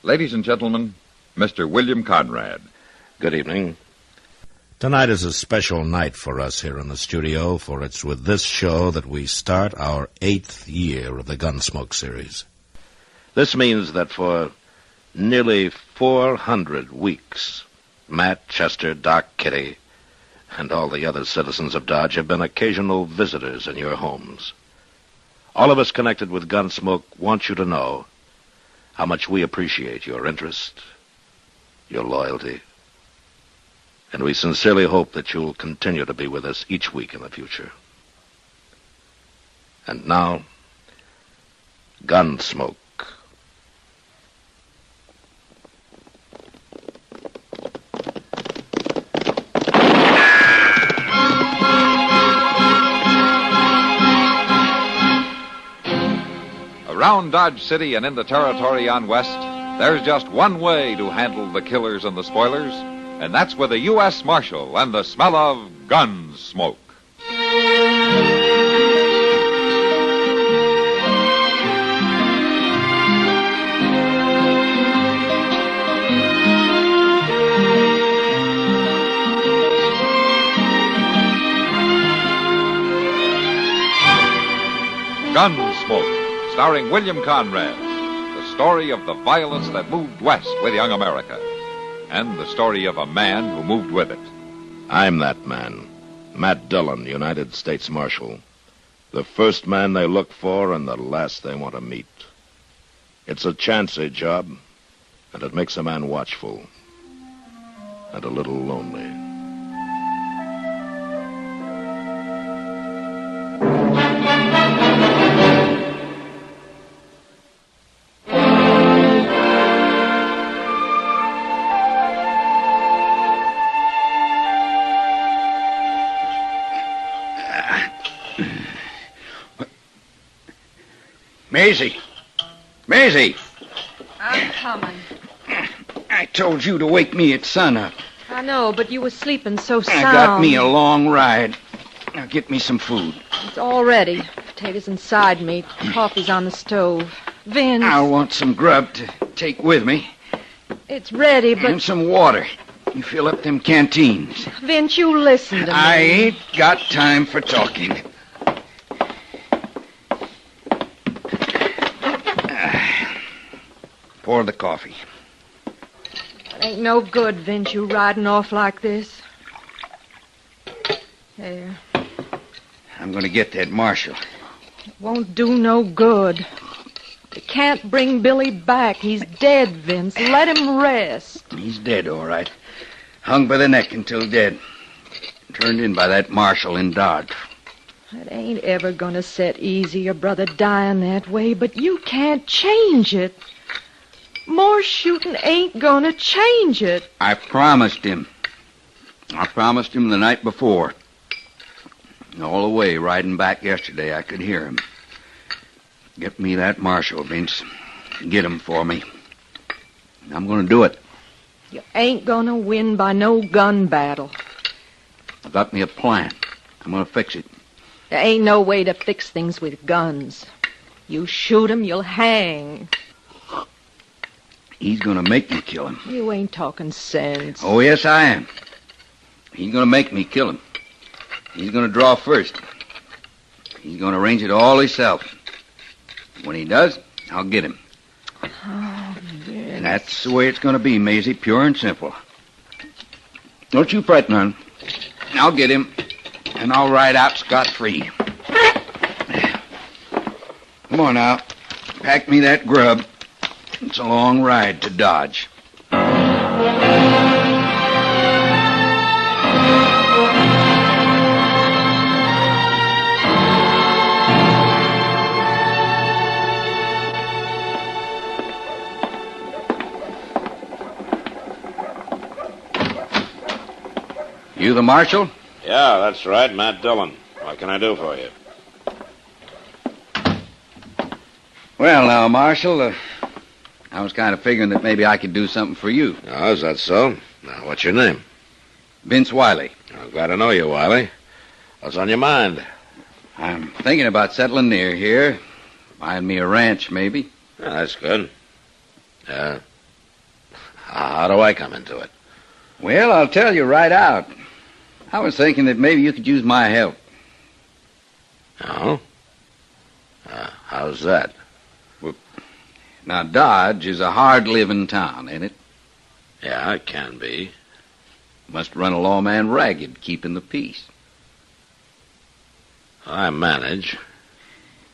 Ladies and gentlemen, Mr. William Conrad. Good evening. Tonight is a special night for us here in the studio, for it's with this show that we start our 8th year of the Gunsmoke series. This means that for nearly 400 weeks, Matt, Chester, Doc, Kitty, and all the other citizens of Dodge have been occasional visitors in your homes. All of us connected with Gunsmoke want you to know how much we appreciate your interest, your loyalty, and we sincerely hope that you'll continue to be with us each week in the future. And now, Gunsmoke. Around Dodge City and in the territory on West, there's just one way to handle the killers and the spoilers, and that's with a U.S. Marshal and the smell of Gunsmoke. Gunsmoke, starring William Conrad, the story of the violence that moved west with young America, and the story of a man who moved with it. I'm that man, Matt Dillon, United States Marshal. The first man they look for and the last they want to meet. It's a chancy job, and it makes a man watchful and a little lonely. Maisie! Maisie! I'm coming. I told you to wake me at sunup. I know, but you were sleeping so I sound. got me a long ride. Now get me some food. It's all ready. Potatoes and side meat. Coffee's on the stove. Vince. I'll want some grub to take with me. It's ready, but... And some water. You fill up them canteens. Vince, you listen to me. I ain't got time for talking. Pour the coffee. It ain't no good, Vince, you riding off like this. There. I'm going to get that marshal. It won't do no good. You can't bring Billy back. He's dead, Vince. Let him rest. He's dead, all right. Hung by the neck until dead. Turned in by that marshal in Dodge. It ain't ever gonna set easy, your brother dying that way, but you can't change it. More shooting ain't gonna change it. I promised him. I promised him the night before. All the way riding back yesterday, I could hear him. Get me that marshal, Vince. Get him for me. I'm going to do it. You ain't gonna win by no gun battle. I got me a plan. I'm going to fix it. There ain't no way to fix things with guns. You shoot him, you'll hang. He's going to make me kill him. You ain't talking sense. Oh, yes, I am. He's going to make me kill him. He's going to draw first. He's going to arrange it all himself. When he does, I'll get him. Oh, Vince. That's the way it's going to be, Maisie, pure and simple. Don't you fret none. I'll get him, and I'll ride out scot-free. Come on now. Pack me that grub. It's a long ride to Dodge. You the marshal? Yeah, that's right, Matt Dillon. What can I do for you? Well, now, Marshal, I was kind of figuring that maybe I could do something for you. Oh, is that so? Now, what's your name? Vince Wiley. I'm glad to know you, Wiley. What's on your mind? I'm thinking about settling near here. Buying me a ranch, maybe. Yeah, that's good. How do I come into it? Well, I'll tell you right out. I was thinking that maybe you could use my help. Oh? How's that? Now, Dodge is a hard-living town, ain't it? Yeah, it can be. Must run a lawman ragged, keeping the peace. I manage.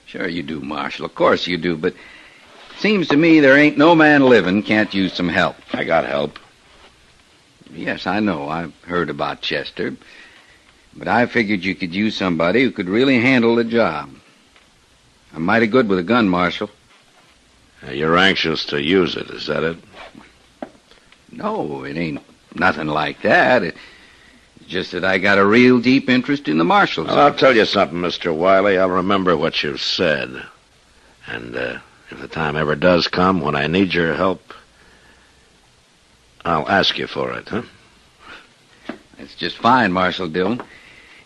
Sure you do, Marshal. Of course you do, but it seems to me there ain't no man living can't use some help. I got help. Yes, I know. I've heard about Chester. But I figured you could use somebody who could really handle the job. I'm mighty good with a gun, Marshal. You're anxious to use it, is that it? No, it ain't nothing like that. It's just that I got a real deep interest in the Marshals. Well, I'll tell you something, Mr. Wiley. I'll remember what you've said. And if the time ever does come when I need your help, I'll ask you for it, huh? That's just fine, Marshal Dillon.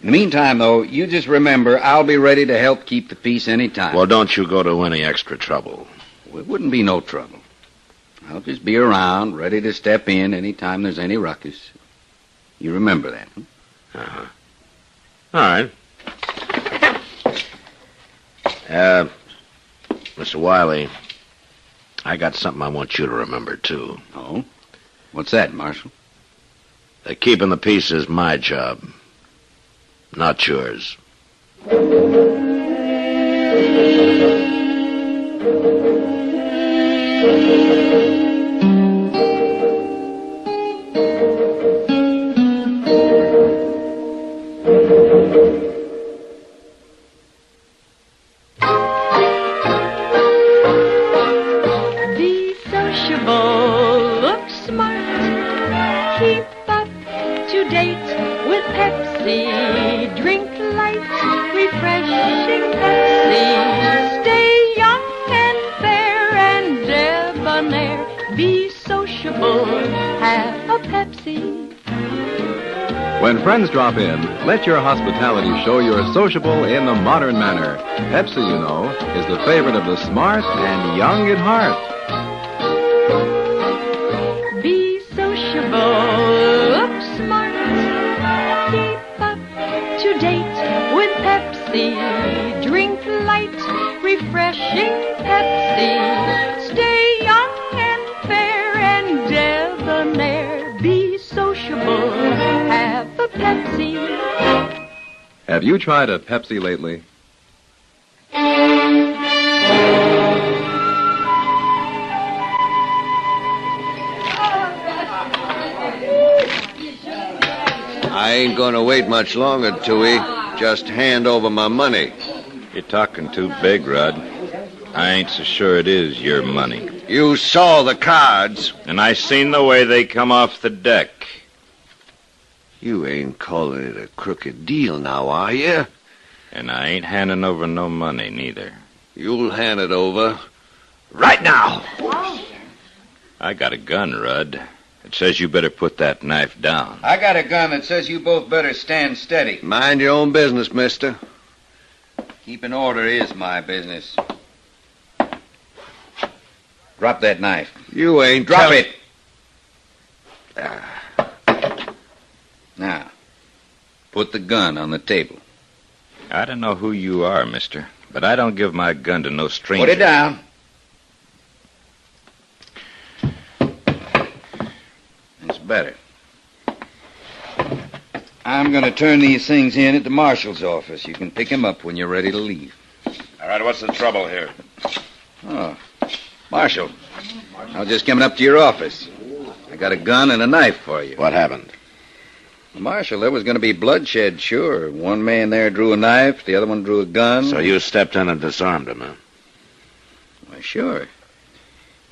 In the meantime, though, you just remember I'll be ready to help keep the peace any time. Well, don't you go to any extra trouble. Well, it wouldn't be no trouble. I'll just be around, ready to step in any time there's any ruckus. You remember that, huh? Uh-huh. All right. Mr. Wiley, I got something I want you to remember, too. Oh? What's that, Marshal? That keeping the peace is my job, not yours. Be sociable, look smart, keep up to date with Pepsi, drink light, refreshing Pepsi, stay young and fair and debonair, be sociable, have a Pepsi. When friends drop in, let your hospitality show you're sociable in the modern manner. Pepsi, you know, is the favorite of the smart and young at heart. Be sociable, look smart, keep up to date with Pepsi, drink light, refreshing Pepsi, stay young and fair and debonair, be sociable, have a Pepsi. Have you tried a Pepsi lately? I ain't gonna wait much longer, Tooey. Just hand over my money. You're talking too big, Rod. I ain't so sure it is your money. You saw the cards. And I seen the way they come off the deck. You ain't calling it a crooked deal now, are you? And I ain't handing over no money, neither. You'll hand it over right now. I got a gun, Rudd. It says you better put that knife down. I got a gun that says you both better stand steady. Mind your own business, mister. Keeping order is my business. Drop that knife. You ain't Drop telling- it. Now, put the gun on the table. I don't know who you are, mister, but I don't give my gun to no stranger. Put it down. That's better. I'm going to turn these things in at the marshal's office. You can pick them up when you're ready to leave. All right, what's the trouble here? Oh, Marshal, I was just coming up to your office. I got a gun and a knife for you. What happened? Marshal, there was going to be bloodshed, sure. One man there drew a knife, the other one drew a gun. So you stepped in and disarmed him, huh? Why, sure.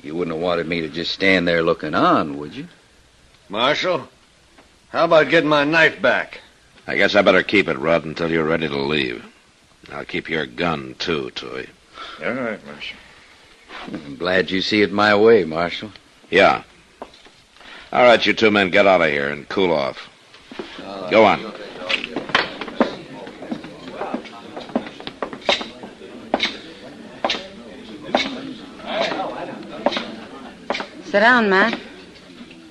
You wouldn't have wanted me to just stand there looking on, would you? Marshal, how about getting my knife back? I guess I better keep it, Rudd, until you're ready to leave. I'll keep your gun, too, Tooey. All right, Marshal. I'm glad you see it my way, Marshal. Yeah. All right, you two men, get out of here and cool off. Go on. Sit down, Matt.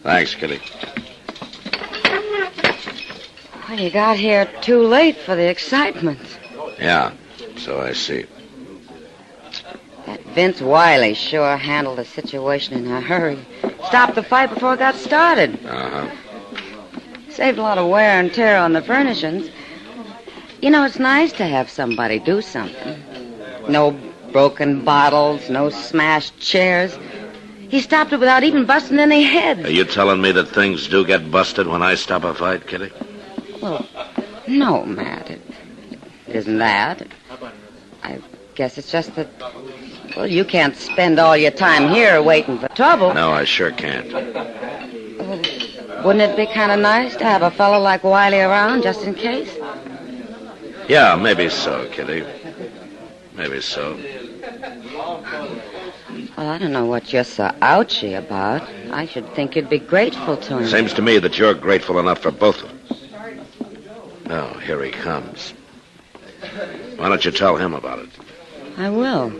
Thanks, Kitty. Well, you got here too late for the excitement. Yeah, so I see. That Vince Wiley sure handled the situation in a hurry. Stopped the fight before it got started. Uh-huh. Saved a lot of wear and tear on the furnishings. You know, it's nice to have somebody do something. No broken bottles, no smashed chairs. He stopped it without even busting any heads. Are you telling me that things do get busted when I stop a fight, Kitty? Well, no, Matt. It isn't that. I guess it's just that, well, you can't spend all your time here waiting for trouble. No, I sure can't. Well, wouldn't it be kind of nice to have a fellow like Wiley around just in case? Yeah, maybe so, Kitty. Maybe so. Well, I don't know what you're so ouchy about. I should think you'd be grateful to him. Seems to me that you're grateful enough for both of us. Oh, here he comes. Why don't you tell him about it? I will.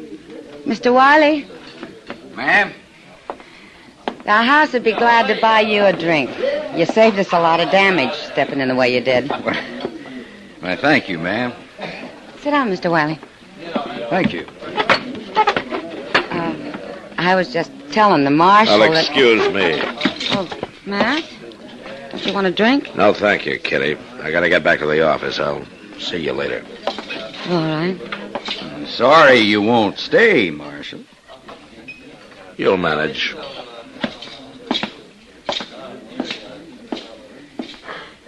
Mr. Wiley? Ma'am? The house would be glad to buy you a drink. You saved us a lot of damage stepping in the way you did. Why, thank you, ma'am. Sit down, Mr. Wiley. Thank you. I was just telling the marshal Well, excuse me. Oh, Matt? Don't you want a drink? No, thank you, Kitty. I gotta get back to the office. I'll see you later. All right. I'm sorry you won't stay, Marshal. You'll manage.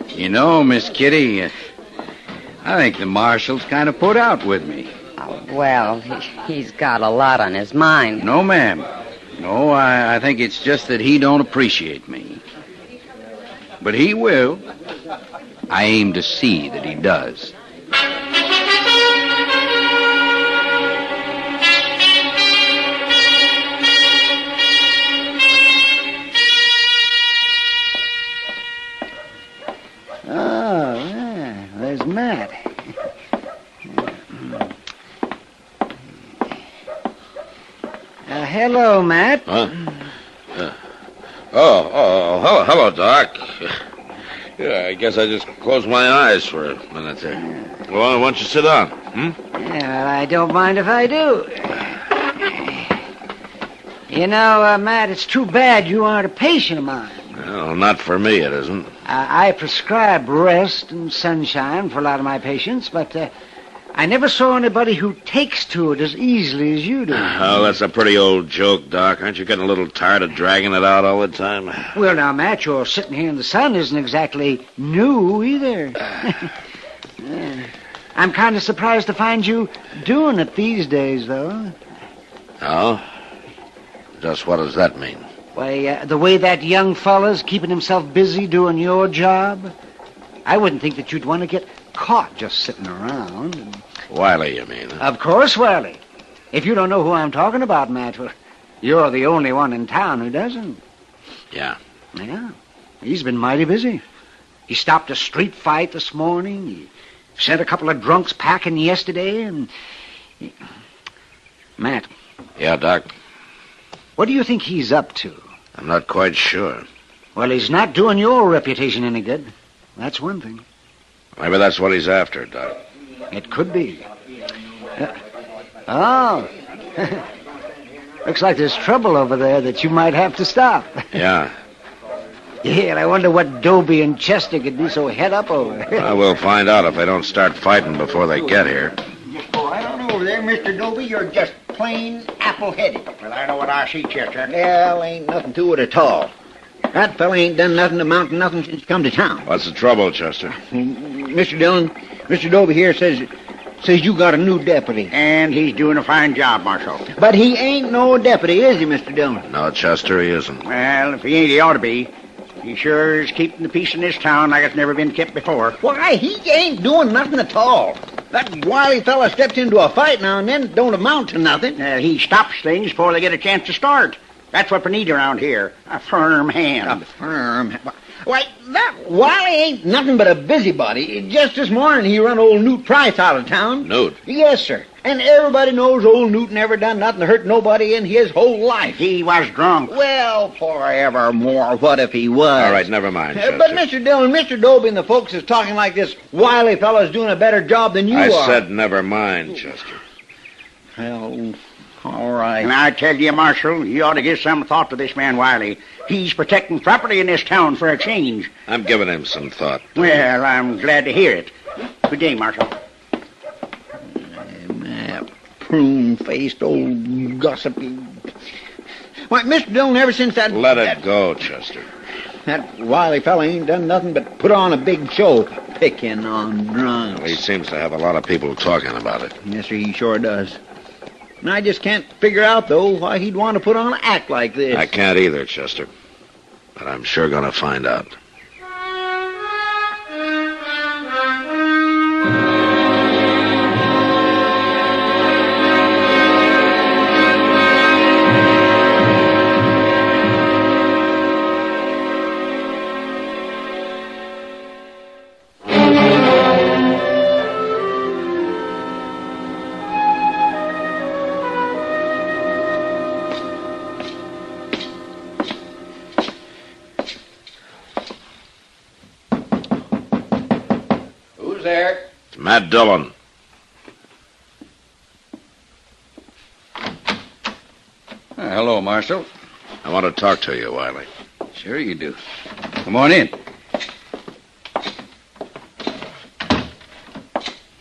You know, Miss Kitty, I think the Marshal's kind of put out with me. Oh, well, he's got a lot on his mind. No, ma'am. No, I think it's just that he don't appreciate me. But he will. I aim to see that he does. Oh, yeah, there's Matt. Hello, Matt. Huh? Hello, Doc. Yeah, I guess I just closed my eyes for a minute there. Well, why don't you sit down? Yeah, well, I don't mind if I do. You know, Matt, it's too bad you aren't a patient of mine. Well, not for me, it isn't. I prescribe rest and sunshine for a lot of my patients, but I never saw anybody who takes to it as easily as you do. Oh, that's a pretty old joke, Doc. Aren't you getting a little tired of dragging it out all the time? Well, now, Matt, your sitting here in the sun isn't exactly new either. I'm kind of surprised to find you doing it these days, though. Oh? Just what does that mean? Why, the way that young fella's keeping himself busy doing your job, I wouldn't think that you'd want to get caught just sitting around. Wiley, you mean? Of course, Wiley. If you don't know who I'm talking about, Matt, well, you're the only one in town who doesn't. Yeah. Yeah. He's been mighty busy. He stopped a street fight this morning. He sent a couple of drunks packing yesterday, and... Matt. Yeah, Doc? What do you think he's up to? I'm not quite sure. Well, he's not doing your reputation any good. That's one thing. Maybe that's what he's after, Doc. It could be. Oh. Looks like there's trouble over there that you might have to stop. Yeah. Yeah, and I wonder what Dobie and Chester could be so head up over. Well, we'll find out if they don't start fighting before they get here. Oh, I don't know there, Mr. Dobie. You're just plain apple-headed. Well, I know what I see, Chester. Well, ain't nothing to it at all. That fella ain't done nothing to amount to nothing since he come to town. What's the trouble, Chester? Mr. Dillon, Mr. Dobie here says you got a new deputy. And he's doing a fine job, Marshal. But he ain't no deputy, is he, Mr. Dillon? No, Chester, he isn't. Well, if he ain't, he ought to be. He sure is keeping the peace in this town like it's never been kept before. Why, he ain't doing nothing at all. That wily fella steps into a fight now and then, don't amount to nothing. He stops things before they get a chance to start. That's what we need around here, a firm hand. A firm... Why, that Wiley ain't nothing but a busybody. Just this morning he run old Newt Price out of town. Newt? Yes, sir. And everybody knows old Newt never done nothing to hurt nobody in his whole life. He was drunk. Well, forevermore, what if he was? All right, never mind, Chester. But Mr. Dillon, Mr. Dobie and the folks is talking like this Wiley fellow's doing a better job than you are. I said never mind, Chester. Well, all right. And I tell you, Marshal, you ought to give some thought to this man Wiley. He's protecting property in this town for a change. I'm giving him some thought. Well, I'm glad to hear it. Good day, Marshal. That prune-faced old gossipy. Why, Mr. Dillon, ever since that... Let it go, Chester. That Wiley fella ain't done nothing but put on a big show, picking on drunks. Well, he seems to have a lot of people talking about it. Yes, sir, he sure does. And I just can't figure out, though, why he'd want to put on an act like this. I can't either, Chester. But I'm sure going to find out. There. It's Matt Dillon. Hello, Marshal. I want to talk to you, Wiley. Sure you do. Come on in.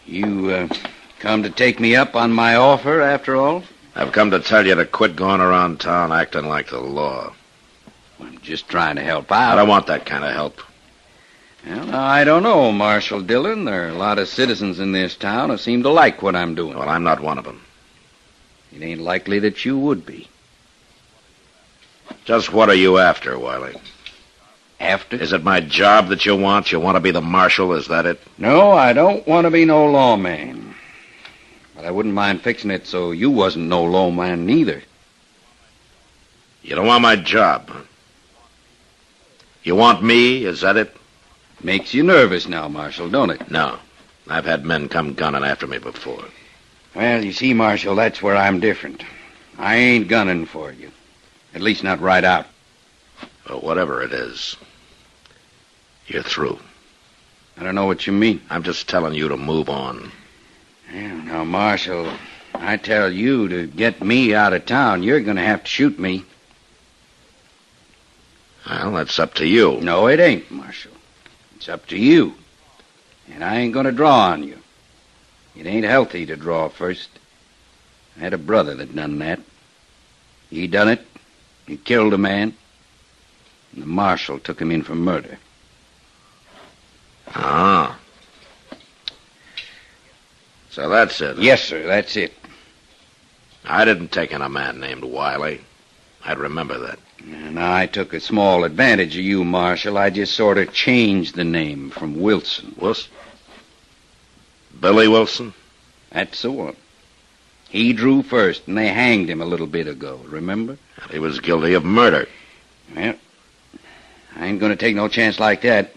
You come to take me up on my offer, after all? I've come to tell you to quit going around town acting like the law. I'm just trying to help out. I don't want that kind of help. Well, I don't know, Marshal Dillon. There are a lot of citizens in this town who seem to like what I'm doing. Well, I'm not one of them. It ain't likely that you would be. Just what are you after, Wiley? After? Is it my job that you want? You want to be the marshal, is that it? No, I don't want to be no lawman. But I wouldn't mind fixing it so you wasn't no lawman neither. You don't want my job, huh? You want me, is that it? Makes you nervous now, Marshal, don't it? No. I've had men come gunning after me before. Well, you see, Marshal, that's where I'm different. I ain't gunning for you. At least not right out. Well, whatever it is, you're through. I don't know what you mean. I'm just telling you to move on. Well, now, Marshal, I tell you to get me out of town, you're going to have to shoot me. Well, that's up to you. No, it ain't, Marshal. It's up to you. And I ain't going to draw on you. It ain't healthy to draw first. I had a brother that done that. He done it. He killed a man. And the marshal took him in for murder. Ah. So that's it. Yes, sir, that's it. I didn't take in a man named Wiley. I'd remember that. And I took a small advantage of you, Marshal. I just sort of changed the name from Wilson. Wilson? Billy Wilson? That's the one. He drew first, and they hanged him a little bit ago, remember? He was guilty of murder. Well, I ain't going to take no chance like that.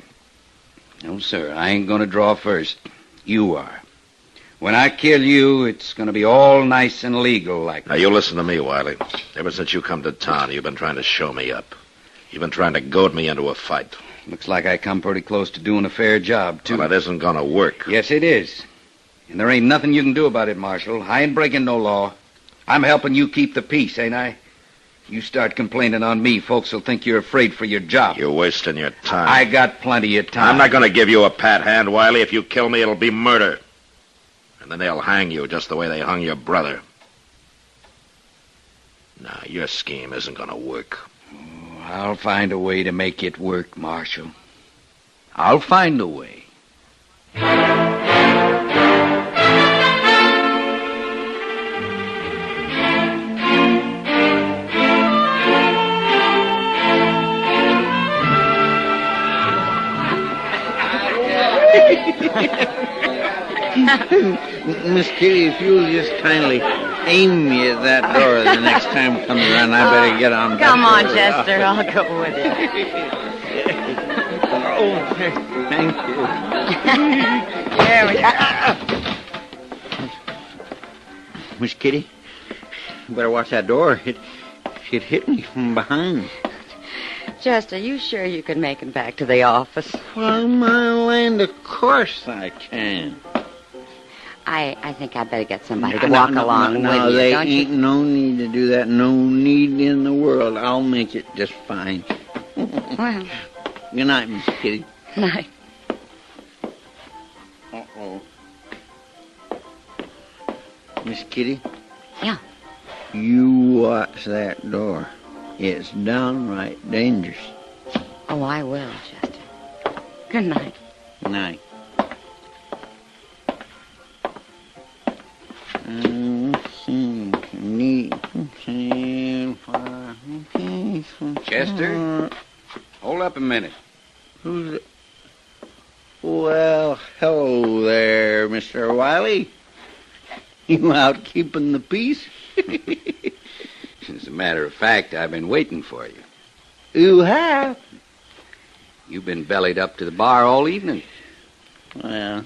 No, sir, I ain't going to draw first. You are. When I kill you, it's going to be all nice and legal like that. Now, you listen to me, Wiley. Ever since you come to town, you've been trying to show me up. You've been trying to goad me into a fight. Looks like I come pretty close to doing a fair job, too. Well, that isn't going to work. Yes, it is. And there ain't nothing you can do about it, Marshal. I ain't breaking no law. I'm helping you keep the peace, ain't I? You start complaining on me, folks will think you're afraid for your job. You're wasting your time. I got plenty of time. I'm not going to give you a pat hand, Wiley. If you kill me, it'll be murder. And then they'll hang you just the way they hung your brother. Now, your scheme isn't going to work. Oh, I'll find a way to make it work, Marshal. I'll find a way. Miss Kitty, if you'll just kindly aim me at that door the next time it comes around, I better get on. Come on, Chester. I'll go with Oh, thank you. Miss Kitty, you better watch that door. It hit me from behind. Chester, you sure you can make it back to the office? Well, my land, of course I can. I think I'd better get somebody to walk along with you, there don't ain't you? no need to do that. No need in the world. I'll make it just fine. Well, Good night, Miss Kitty. night. Uh-oh. Miss Kitty? Yeah. You watch that door. It's downright dangerous. Oh, I will, Chester. Good night. Night. Chester, hold up a minute. Who's it? Well, hello there, Mr. Wiley. You out keeping the peace? As a matter of fact, I've been waiting for you. You have? You've been bellied up to the bar all evening. Well,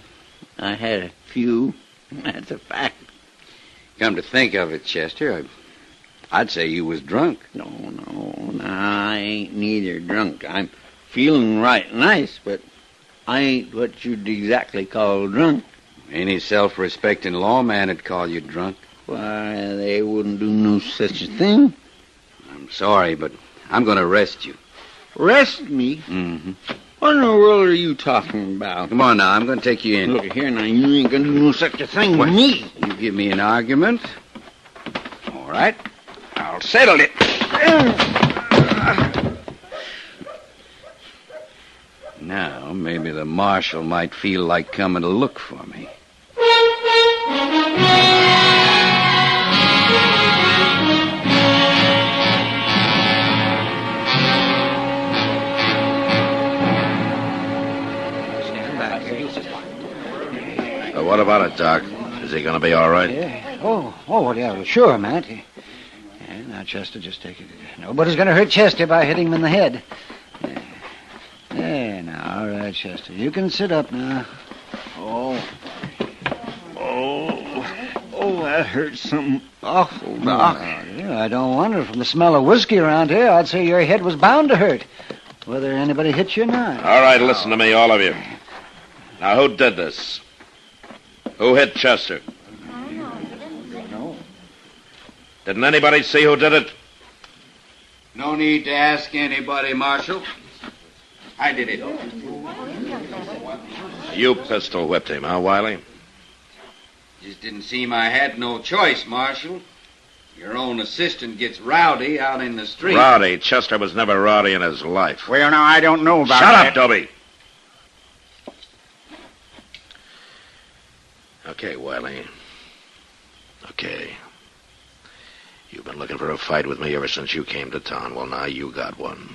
I had a few. That's a fact. Come to think of it, Chester, I'd say you was drunk. No, I ain't neither drunk. I'm feeling right nice, but I ain't what you'd exactly call drunk. Any self-respecting lawman would call you drunk. Why, they wouldn't do no such a thing. I'm sorry, but I'm going to arrest you. Arrest me? Mm-hmm. What in the world are you talking about? Come on now, I'm going to take you in. Look here now, you ain't going to do no such a thing with me. You give me an argument. All right, I'll settle it. Now, maybe the marshal might feel like coming to look for me. What about it, Doc? Is he going to be all right? Yeah. Well, yeah, sure, Matt. Yeah, now, Chester, just take it. Nobody's going to hurt Chester by hitting him in the head. Yeah, now, all right, Chester. You can sit up now. Oh, that hurts something awful, Doc. Yeah, I don't wonder. From the smell of whiskey around here, I'd say your head was bound to hurt, whether anybody hit you or not. All right, listen to me, all of you. Now, who did this? Who hit Chester? No. Didn't anybody see who did it? No need to ask anybody, Marshal. I did it. You pistol whipped him, huh, Wiley? Just didn't seem I had no choice, Marshal. Your own assistant gets rowdy out in the street. Rowdy? Chester was never rowdy in his life. Well, now, I don't know about Shut that. up, Dobie. Okay, Wiley. Okay. You've been looking for a fight with me ever since you came to town. Well, now you got one.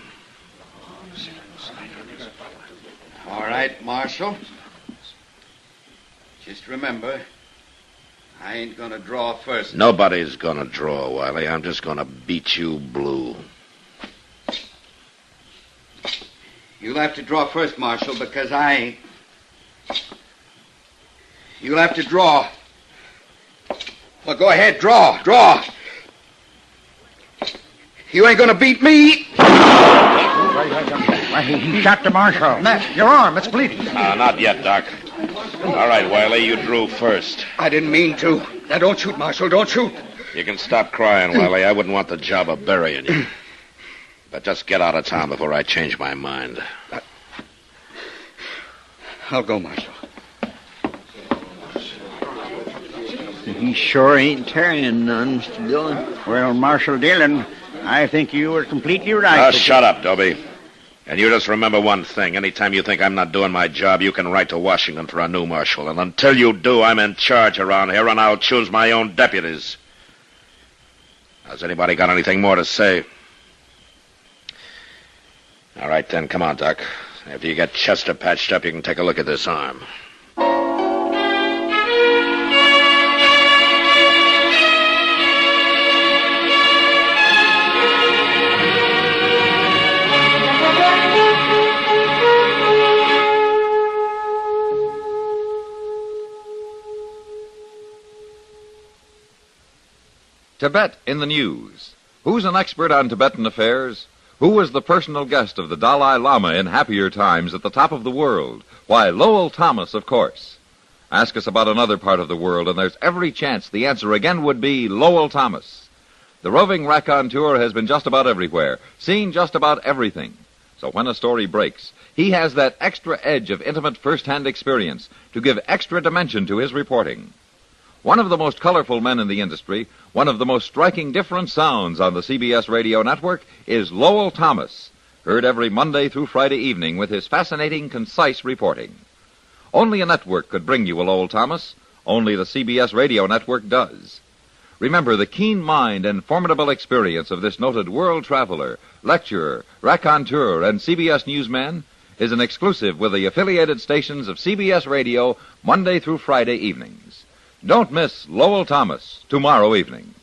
All right, Marshal. Just remember, I ain't gonna draw first. Nobody's gonna draw, Wiley. I'm just gonna beat you blue. You'll have to draw first, Marshal, because I ain't. You'll have to draw. Well, go ahead, draw. You ain't gonna beat me. He shot the marshal. Matt, your arm, it's bleeding. Not yet, Doc. All right, Wiley, you drew first. I didn't mean to. Now, don't shoot, Marshal, don't shoot. You can stop crying, Wiley. I wouldn't want the job of burying you. But just get out of town before I change my mind. I'll go, Marshal. He sure ain't carrying none, Mr. Dillon. Well, Marshal Dillon, I think you were completely right. Shut up, Dobie. And you just remember one thing. Anytime you think I'm not doing my job, you can write to Washington for a new marshal. And until you do, I'm in charge around here, and I'll choose my own deputies. Has anybody got anything more to say? All right, then. Come on, Doc. After you get Chester patched up, you can take a look at this arm. Tibet in the news. Who's an expert on Tibetan affairs? Who was the personal guest of the Dalai Lama in happier times at the top of the world? Why, Lowell Thomas, of course. Ask us about another part of the world, and there's every chance the answer again would be Lowell Thomas. The roving raconteur has been just about everywhere, seen just about everything. So when a story breaks, he has that extra edge of intimate first-hand experience to give extra dimension to his reporting. One of the most colorful men in the industry, one of the most striking different sounds on the CBS radio network is Lowell Thomas, heard every Monday through Friday evening with his fascinating, concise reporting. Only a network could bring you a Lowell Thomas. Only the CBS radio network does. Remember, the keen mind and formidable experience of this noted world traveler, lecturer, raconteur, and CBS newsman is an exclusive with the affiliated stations of CBS Radio Monday through Friday evenings. Don't miss Lowell Thomas tomorrow evening.